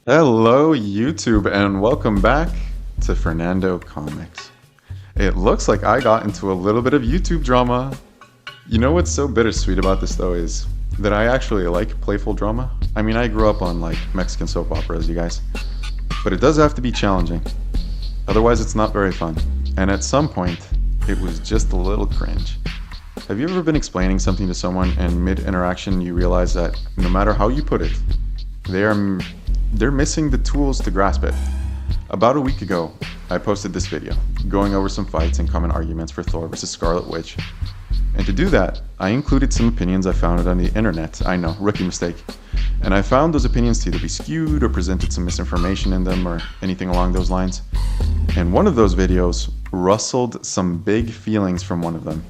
Hello YouTube and welcome back to Fernando Comics. It looks like I got into a little bit of YouTube drama. You know what's so bittersweet about this though is that I actually like playful drama. I mean, I grew up on like Mexican soap operas, you guys. But it does have to be challenging. Otherwise it's not very fun. And at some point, it was just a little cringe. Have you ever been explaining something to someone and mid-interaction you realize that no matter how you put it, they're missing the tools to grasp it? About a week ago, I posted this video, going over some fights and common arguments for Thor versus Scarlet Witch. And to do that, I included some opinions I found on the internet. I know, rookie mistake. And I found those opinions to either be skewed or presented some misinformation in them or anything along those lines. And one of those videos rustled some big feelings from one of them.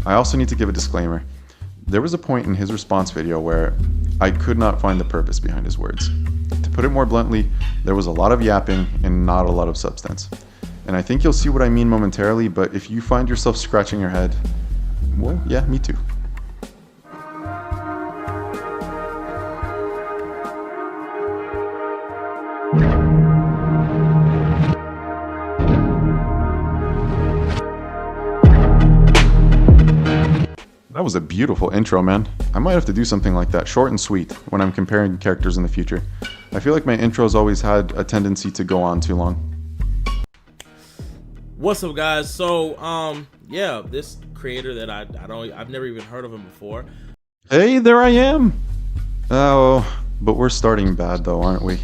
I also need to give a disclaimer. There was a point in his response video where I could not find the purpose behind his words. To put it more bluntly, there was a lot of yapping and not a lot of substance. And I think you'll see what I mean momentarily, but if you find yourself scratching your head, well, yeah, me too. That was a beautiful intro, man. I might have to do something like that, short and sweet, when I'm comparing characters in the future. I feel like my intros always had a tendency to go on too long. What's up, guys? So, yeah, this creator that I've never even heard of him before. Hey, there I am! Oh, but we're starting bad though, aren't we?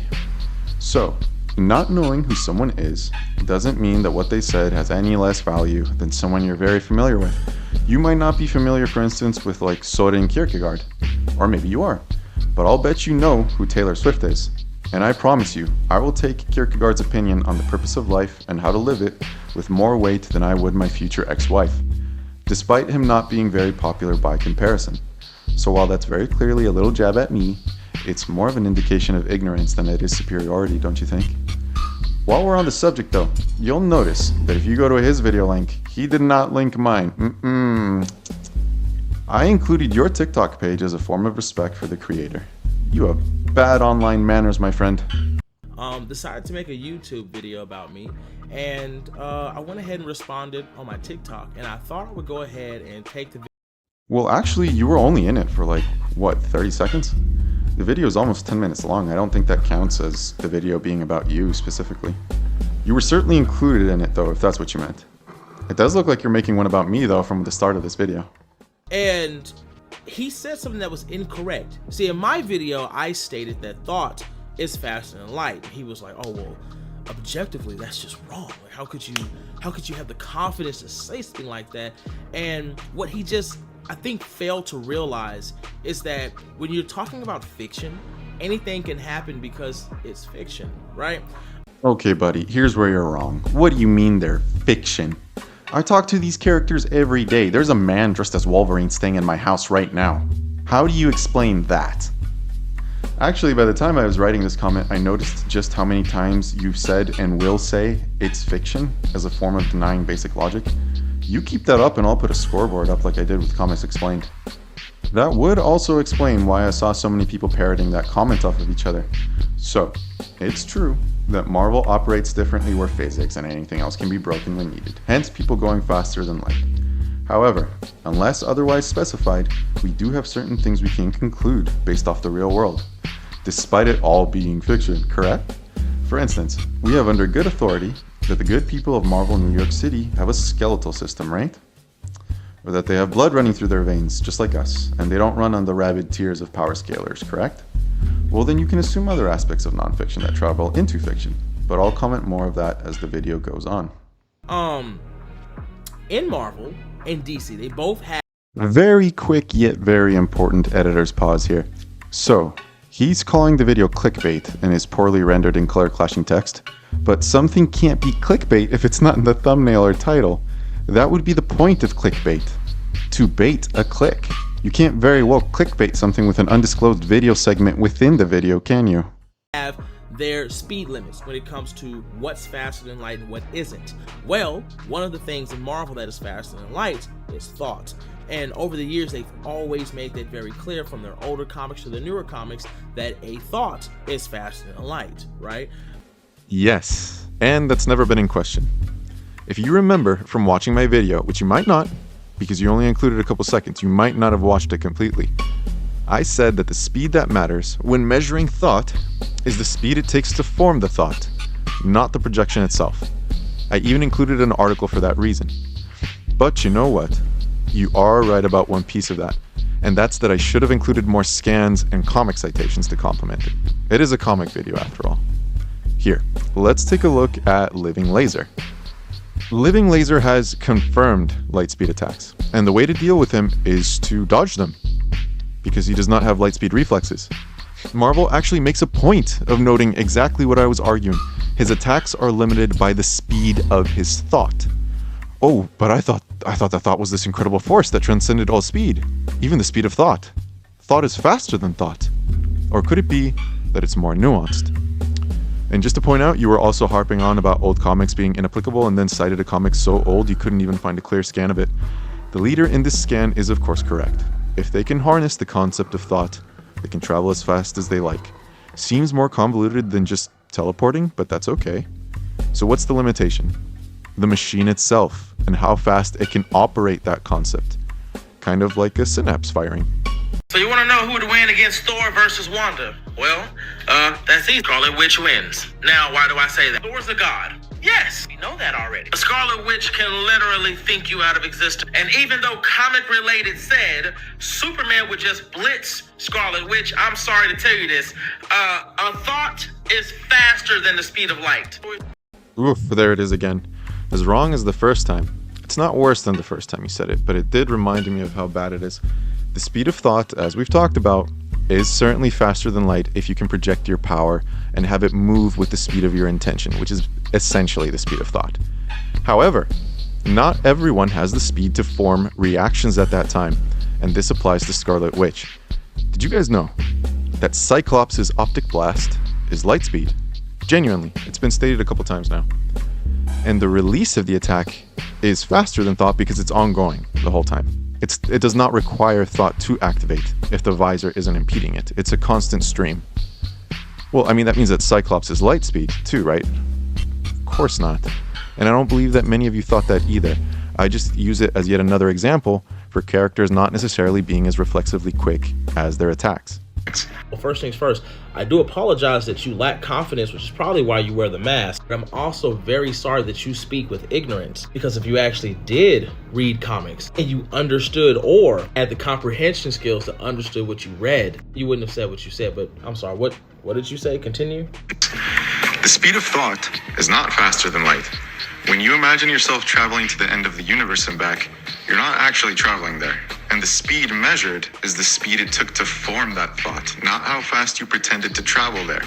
So, not knowing who someone is doesn't mean that what they said has any less value than someone you're very familiar with. You might not be familiar, for instance, with like Soren Kierkegaard, or maybe you are, but I'll bet you know who Taylor Swift is. And I promise you, I will take Kierkegaard's opinion on the purpose of life and how to live it with more weight than I would my future ex-wife, despite him not being very popular by comparison. So while that's very clearly a little jab at me, it's more of an indication of ignorance than it is superiority, don't you think? While we're on the subject though, you'll notice that if you go to his video link, he did not link mine. I included your TikTok page as a form of respect for the creator. You have bad online manners, my friend. Decided to make a YouTube video about me, and I went ahead and responded on my TikTok, and I thought I would go ahead and take the video. Well, actually, you were only in it for like, what, 30 seconds? The video is almost 10 minutes long. I don't think that counts as the video being about you specifically. You were certainly included in it though, if that's what you meant. It does look like you're making one about me though from the start of this video. And he said something that was incorrect. See, in my video, I stated that thought is faster than light. He was like, oh, well, objectively, that's just wrong. Like, how could you have the confidence to say something like that? And what he just, I think, failed to realize is that when you're talking about fiction, anything can happen because it's fiction, right? Okay, buddy, here's where you're wrong. What do you mean they're fiction? I talk to these characters every day. There's a man dressed as Wolverine staying in my house right now. How do you explain that? Actually, by the time I was writing this comment, I noticed just how many times you've said and will say it's fiction as a form of denying basic logic. You keep that up and I'll put a scoreboard up like I did with Comics Explained. That would also explain why I saw so many people parroting that comment off of each other. So, it's true that Marvel operates differently where physics and anything else can be broken when needed, hence people going faster than light. However, unless otherwise specified, we do have certain things we can conclude based off the real world, despite it all being fiction, correct? For instance, we have under good authority that the good people of Marvel New York City have a skeletal system, right? Or that they have blood running through their veins, just like us, and they don't run on the rabid tears of power scalers, correct? Well, then you can assume other aspects of nonfiction that travel into fiction, but I'll comment more of that as the video goes on. In Marvel and DC, they both have Very quick yet very important editor's pause here. So, he's calling the video clickbait in his poorly rendered and color clashing text, but something can't be clickbait if it's not in the thumbnail or title. That would be the point of clickbait, to bait a click. You can't very well clickbait something with an undisclosed video segment within the video, can you? have their speed limits when it comes to what's faster than light and what isn't. Well, one of the things in Marvel that is faster than light is thought. And over the years, they've always made that very clear, from their older comics to the newer comics, that a thought is faster than light, right? Yes, and that's never been in question. If you remember from watching my video, which you might not, because you only included a couple seconds, you might not have watched it completely. I said that the speed that matters when measuring thought is the speed it takes to form the thought, not the projection itself. I even included an article for that reason. But you know what? You are right about one piece of that, and that's that I should have included more scans and comic citations to complement it. It is a comic video after all. Here, let's take a look at Living Laser. Living Laser has confirmed light speed attacks, and the way to deal with him is to dodge them, because he does not have light speed reflexes. Marvel actually makes a point of noting exactly what I was arguing. His attacks are limited by the speed of his thought. Oh, but I thought that thought was this incredible force that transcended all speed, even the speed of thought. Thought is faster than thought. Or could it be that it's more nuanced? And just to point out, you were also harping on about old comics being inapplicable and then cited a comic so old you couldn't even find a clear scan of it. The leader in this scan is of course correct. If they can harness the concept of thought, they can travel as fast as they like. Seems more convoluted than just teleporting, but that's okay. So what's the limitation? The machine itself, and how fast it can operate that concept. Kind of like a synapse firing. So you want to know who would win against Thor versus Wanda? Well, that's easy. Scarlet Witch wins. Now, why do I say that? Thor's a god. Yes, we know that already. A Scarlet Witch can literally think you out of existence. And even though comic related said Superman would just blitz Scarlet Witch, I'm sorry to tell you this, a thought is faster than the speed of light. Oof, there it is again. As wrong as the first time. It's not worse than the first time you said it, but it did remind me of how bad it is. The speed of thought, as we've talked about, is certainly faster than light if you can project your power and have it move with the speed of your intention, which is essentially the speed of thought. However, not everyone has the speed to form reactions at that time, and this applies to Scarlet Witch. Did you guys know that Cyclops' optic blast is light speed? Genuinely, it's been stated a couple times now. And the release of the attack is faster than thought because it's ongoing the whole time. It does not require thought to activate if the visor isn't impeding it. It's a constant stream. Well, I mean, that means that Cyclops is light speed too, right? Of course not. And I don't believe that many of you thought that either. I just use it as yet another example for characters not necessarily being as reflexively quick as their attacks. Well, first things first, I do apologize that you lack confidence, which is probably why you wear the mask. But I'm also very sorry that you speak with ignorance, because if you actually did read comics and you understood or had the comprehension skills to understood what you read, you wouldn't have said what you said. But I'm sorry, what did you say? Continue. The speed of thought is not faster than light. When you imagine yourself traveling to the end of the universe and back, you're not actually traveling there. And the speed measured is the speed it took to form that thought, not how fast you pretended to travel there,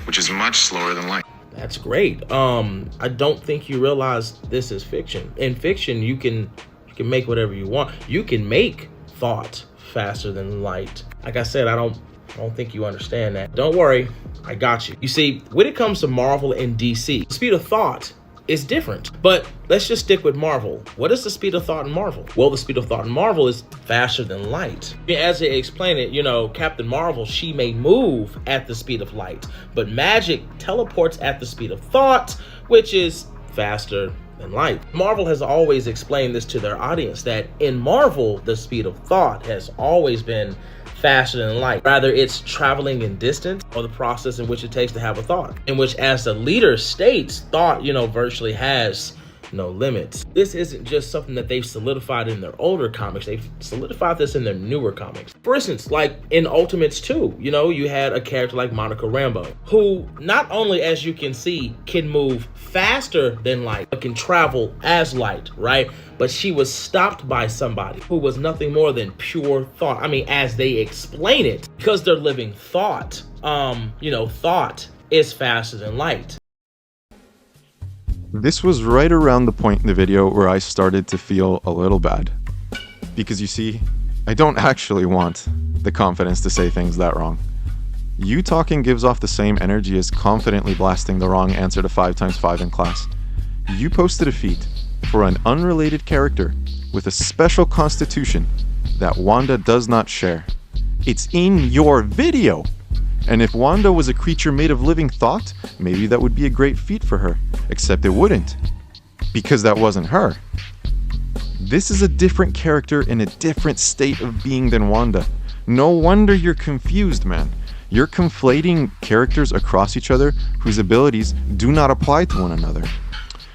which is much slower than light. That's great. I don't think you realize this is fiction. In fiction, you can make whatever you want. You can make thought faster than light. Like I said, I don't think you understand that. Don't worry, I got you. You see, when it comes to Marvel and DC, the speed of thought is different. But let's just stick with Marvel. What is the speed of thought in Marvel? Well, the speed of thought in Marvel is faster than light. As they explain it, Captain Marvel, she may move at the speed of light, but magic teleports at the speed of thought, which is faster than light. Marvel has always explained this to their audience, that in Marvel, the speed of thought has always been faster than light. Rather, it's traveling in distance or the process in which it takes to have a thought, in which, as the leader states, thought, virtually has no limits. This isn't just something that they've solidified in their older comics. They've solidified this in their newer comics. For instance, like in Ultimates 2, you had a character like Monica Rambeau, who not only, as you can see, can move faster than light, but can travel as light, right? But she was stopped by somebody who was nothing more than pure thought. I mean, as they explain it, because they're living thought, thought is faster than light. This was right around the point in the video where I started to feel a little bad. Because you see, I don't actually want the confidence to say things that wrong. You talking gives off the same energy as confidently blasting the wrong answer to 5 times 5 in class. You posted a feat for an unrelated character with a special constitution that Wanda does not share. It's in your video! And if Wanda was a creature made of living thought, maybe that would be a great feat for her. Except it wouldn't. Because that wasn't her. This is a different character in a different state of being than Wanda. No wonder you're confused, man. You're conflating characters across each other whose abilities do not apply to one another.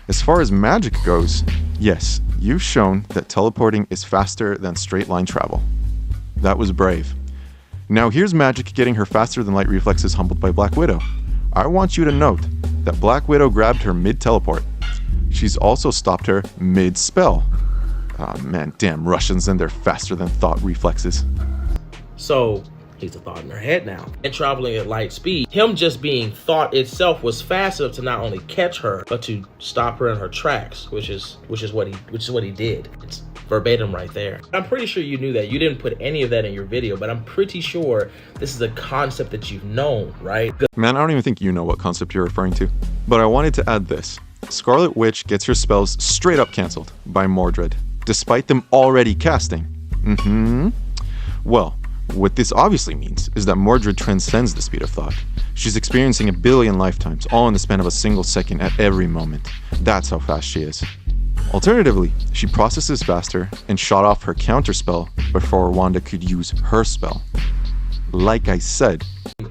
As far as magic goes, yes, you've shown that teleporting is faster than straight line travel. That was brave. Now here's magic getting her faster than light reflexes humbled by Black Widow. I want you to note that Black Widow grabbed her mid-teleport. She's also stopped her mid-spell. Ah man, damn Russians and their faster than thought reflexes. So he's a thought in her head now and traveling at light speed. Him just being thought itself was fast enough to not only catch her but to stop her in her tracks, which is what he did. It's verbatim right there. I'm pretty sure you knew that. You didn't put any of that in your video, but I'm pretty sure this is a concept that you've known, right? Man, I don't even think you know what concept you're referring to. But I wanted to add this. Scarlet Witch gets her spells straight up cancelled by Mordred, despite them already casting. Well, what this obviously means is that Mordred transcends the speed of thought. She's experiencing 1 billion lifetimes, all in the span of a single second at every moment. That's how fast she is. Alternatively, she processes faster and shot off her counterspell before Wanda could use her spell. Like I said,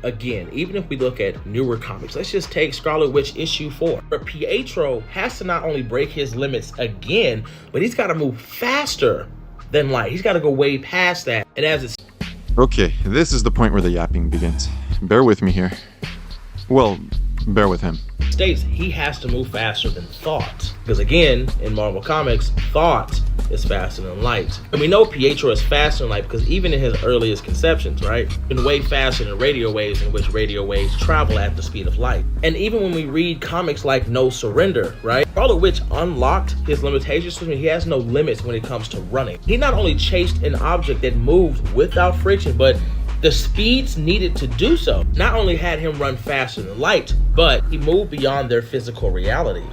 again, even if we look at newer comics, let's just take Scarlet Witch issue 4. But Pietro has to not only break his limits again, but he's got to move faster than light. He's got to go way past that. And as it's okay, this is the point where the yapping begins. Bear with me here. Well, bear with him. States he has to move faster than thought. Because again, in Marvel Comics, thought is faster than light. And we know Pietro is faster than light because even in his earliest conceptions, right? Been way faster than radio waves, in which radio waves travel at the speed of light. And even when we read comics like No Surrender, right? Scarlet Witch unlocked his limitations, so he has no limits when it comes to running. He not only chased an object that moved without friction, but the speeds needed to do so not only had him run faster than light, but he moved beyond their physical reality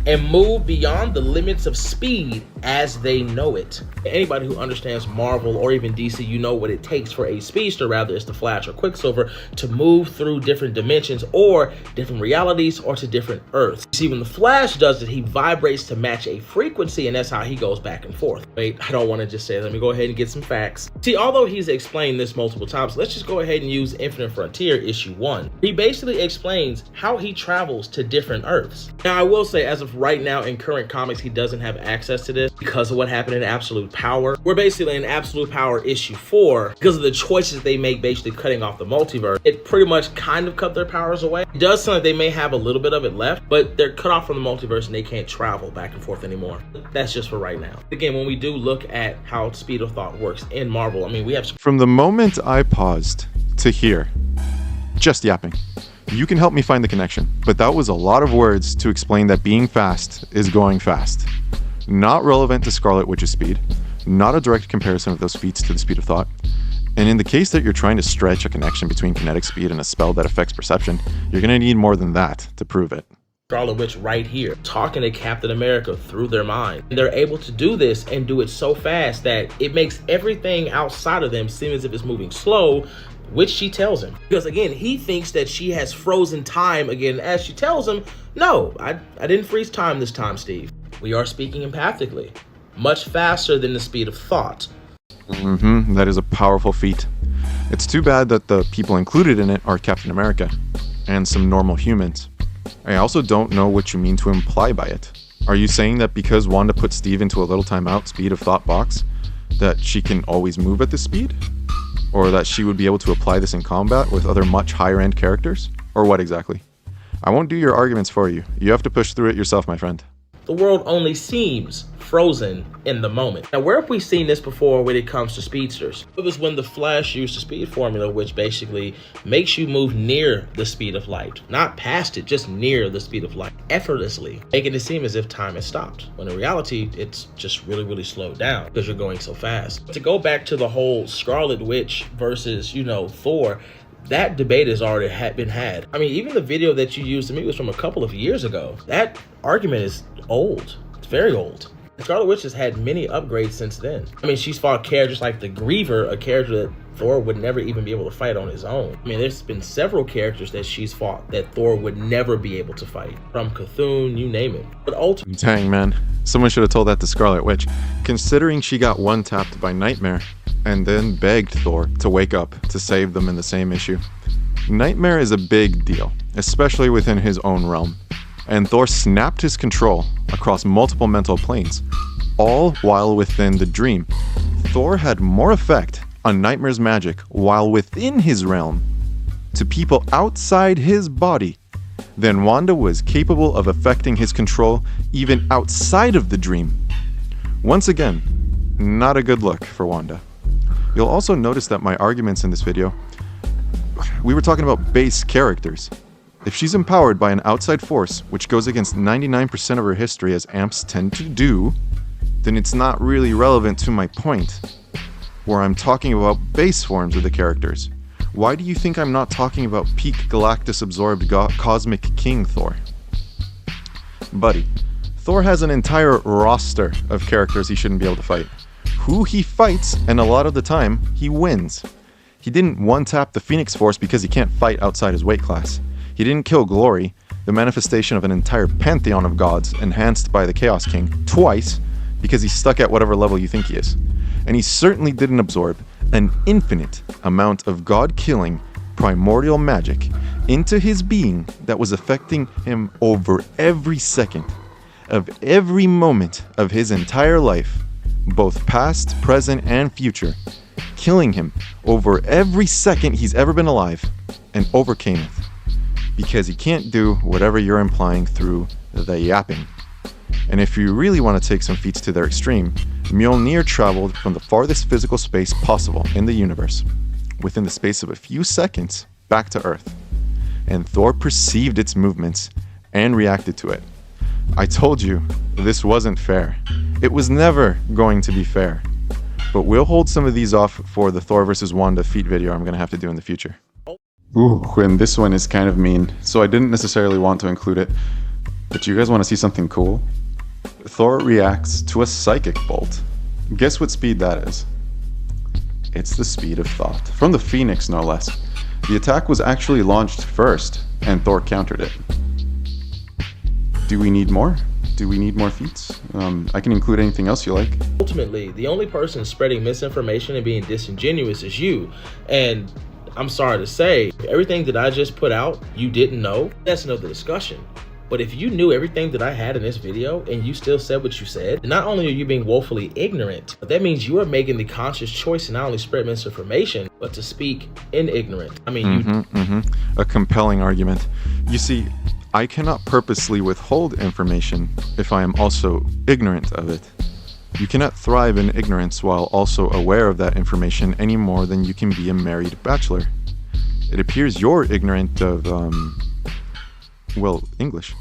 and moved beyond the limits of speed as they know it. Anybody who understands Marvel or even DC, you know what it takes for a speedster, rather it's the Flash or Quicksilver, to move through different dimensions or different realities or to different Earths. See, when the Flash does it, he vibrates to match a frequency, and that's how he goes back and forth. Wait, I don't want to just say it. Let me go ahead and get some facts. See, although he's explained this multiple times, let's just go ahead and use Infinite Frontier issue 1. He basically explains how he travels to different Earths. Now, I will say, as of right now in current comics, he doesn't have access to this because of what happened in Absolute Power. We're basically in Absolute Power issue 4 because of the choices they make, basically cutting off the multiverse. It pretty much kind of cut their powers away. It does sound like they may have a little bit of it left, but they're cut off from the multiverse and they can't travel back and forth anymore. That's just for right now. Again, when we do look at how speed of thought works in Marvel, I mean, we have... From the moment I paused to here, just yapping, you can help me find the connection, but that was a lot of words to explain that being fast is going fast. Not relevant to Scarlet Witch's speed, not a direct comparison of those feats to the speed of thought, and in the case that you're trying to stretch a connection between kinetic speed and a spell that affects perception, you're going to need more than that to prove it. Scarlet Witch right here, talking to Captain America through their mind. And they're able to do this and do it so fast that it makes everything outside of them seem as if it's moving slow, which she tells him. Because again, he thinks that she has frozen time again, as she tells him, no, I didn't freeze time this time, Steve. We are speaking empathically, much faster than the speed of thought. That is a powerful feat. It's too bad that the people included in it are Captain America and some normal humans. I also don't know what you mean to imply by it. Are you saying that because Wanda put Steve into a little timeout speed of thought box, that she can always move at this speed? Or that she would be able to apply this in combat with other much higher end characters? Or what exactly? I won't do your arguments for you. You have to push through it yourself, my friend. The world only seems frozen in the moment. Now, where have we seen this before when it comes to speedsters? It was when the Flash used the speed formula, which basically makes you move near the speed of light. Not past it, just near the speed of light, effortlessly, making it seem as if time has stopped. When in reality, it's just really, really slowed down because you're going so fast. To go back to the whole Scarlet Witch versus, Thor, That debate has already been had. I mean, even the video that you used to me was from a couple of years ago. That argument is old. It's very old. Scarlet Witch has had many upgrades since then. I mean, she's fought characters like the Griever, a character that Thor would never even be able to fight on his own. I mean, there's been several characters that she's fought that Thor would never be able to fight. From Cthulhu, you name it. But ultimately... Dang, man. Someone should have told that to Scarlet Witch, considering she got one-tapped by Nightmare and then begged Thor to wake up to save them in the same issue. Nightmare is a big deal, especially within his own realm, and Thor snapped his control across multiple mental planes, all while within the dream. Thor had more effect on Nightmare's magic while within his realm to people outside his body than Wanda was capable of affecting his control even outside of the dream. Once again, not a good look for Wanda. You'll also notice that my arguments in this video, we were talking about base characters. If she's empowered by an outside force, which goes against 99% of her history as amps tend to do, then it's not really relevant to my point, where I'm talking about base forms of the characters. Why do you think I'm not talking about peak Galactus-absorbed Cosmic King Thor? Buddy, Thor has an entire roster of characters he shouldn't be able to fight. Who he fights, and a lot of the time, he wins. He didn't one-tap the Phoenix Force because he can't fight outside his weight class. He didn't kill Glory, the manifestation of an entire pantheon of gods enhanced by the Chaos King, twice because he's stuck at whatever level you think he is. And he certainly didn't absorb an infinite amount of god-killing primordial magic into his being that was affecting him over every second of every moment of his entire life, both past, present, and future, killing him over every second he's ever been alive, and overcame it. Because he can't do whatever you're implying through the yapping. And if you really want to take some feats to their extreme, Mjolnir traveled from the farthest physical space possible in the universe, within the space of a few seconds, back to Earth. And Thor perceived its movements and reacted to it. I told you, this wasn't fair. It was never going to be fair. But we'll hold some of these off for the Thor vs. Wanda feat video I'm going to have to do in the future. Ooh, and this one is kind of mean, so I didn't necessarily want to include it. But you guys want to see something cool? Thor reacts to a psychic bolt. Guess what speed that is? It's the speed of thought. From the Phoenix, no less. The attack was actually launched first, and Thor countered it. Do we need more? Do we need more feats? I can include anything else you like. Ultimately, the only person spreading misinformation and being disingenuous is you. And I'm sorry to say, everything that I just put out, you didn't know. That's another discussion. But if you knew everything that I had in this video and you still said what you said, not only are you being woefully ignorant, but that means you are making the conscious choice to not only spread misinformation, but to speak in ignorant. I mean, A compelling argument. You see, I cannot purposely withhold information if I am also ignorant of it. You cannot thrive in ignorance while also aware of that information any more than you can be a married bachelor. It appears you're ignorant of, well, English.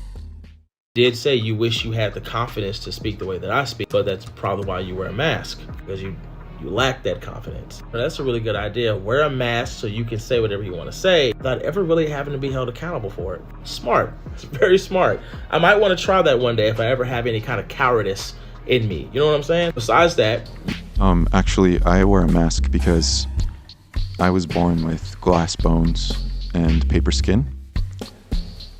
did say you wish you had the confidence to speak the way that I speak, but that's probably why you wear a mask, because you lack that confidence. But that's a really good idea. Wear a mask so you can say whatever you want to say without ever really having to be held accountable for it. Smart. It's very smart. I might want to try that one day if I ever have any kind of cowardice in me. You know what I'm saying? Besides that, actually, I wear a mask because I was born with glass bones and paper skin.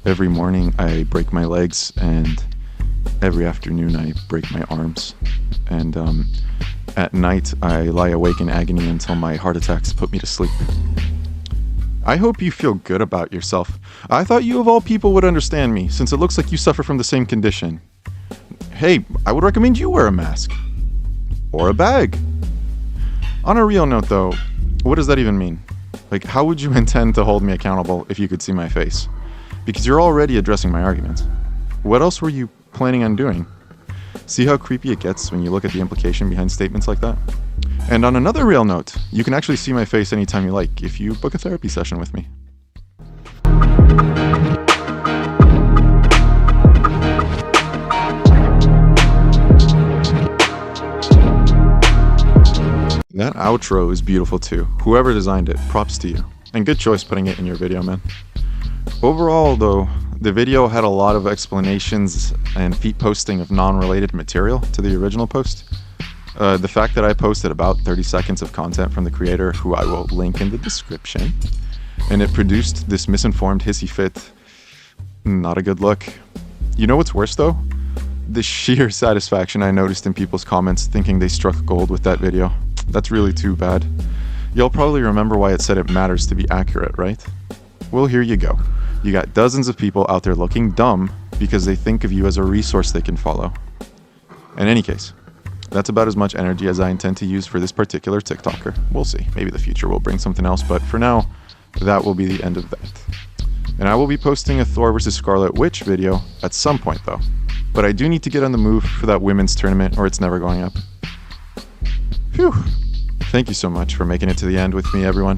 Every morning I break my legs, and every afternoon I break my arms. And at night I lie awake in agony until my heart attacks put me to sleep. I hope you feel good about yourself. I thought you of all people would understand me, since it looks like you suffer from the same condition. Hey, I would recommend you wear a mask. Or a bag. On a real note though, what does that even mean? Like, how would you intend to hold me accountable if you could see my face? Because you're already addressing my arguments. What else were you planning on doing? See how creepy it gets when you look at the implication behind statements like that? And on another real note, you can actually see my face anytime you like if you book a therapy session with me. That outro is beautiful too. Whoever designed it, props to you. And good choice putting it in your video, man. Overall, though, the video had a lot of explanations and feat posting of non-related material to the original post. The fact that I posted about 30 seconds of content from the creator, who I will link in the description, and it produced this misinformed hissy fit, not a good look. You know what's worse, though? The sheer satisfaction I noticed in people's comments thinking they struck gold with that video. That's really too bad. You'll probably remember why it said it matters to be accurate, right? Well, here you go. You got dozens of people out there looking dumb because they think of you as a resource they can follow. In any case, that's about as much energy as I intend to use for this particular TikToker. We'll see. Maybe the future will bring something else, but for now, that will be the end of that. And I will be posting a Thor vs. Scarlet Witch video at some point, though. But I do need to get on the move for that women's tournament, or it's never going up. Phew. Thank you so much for making it to the end with me, everyone.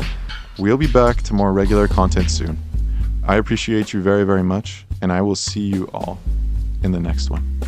We'll be back to more regular content soon. I appreciate you very, very much, and I will see you all in the next one.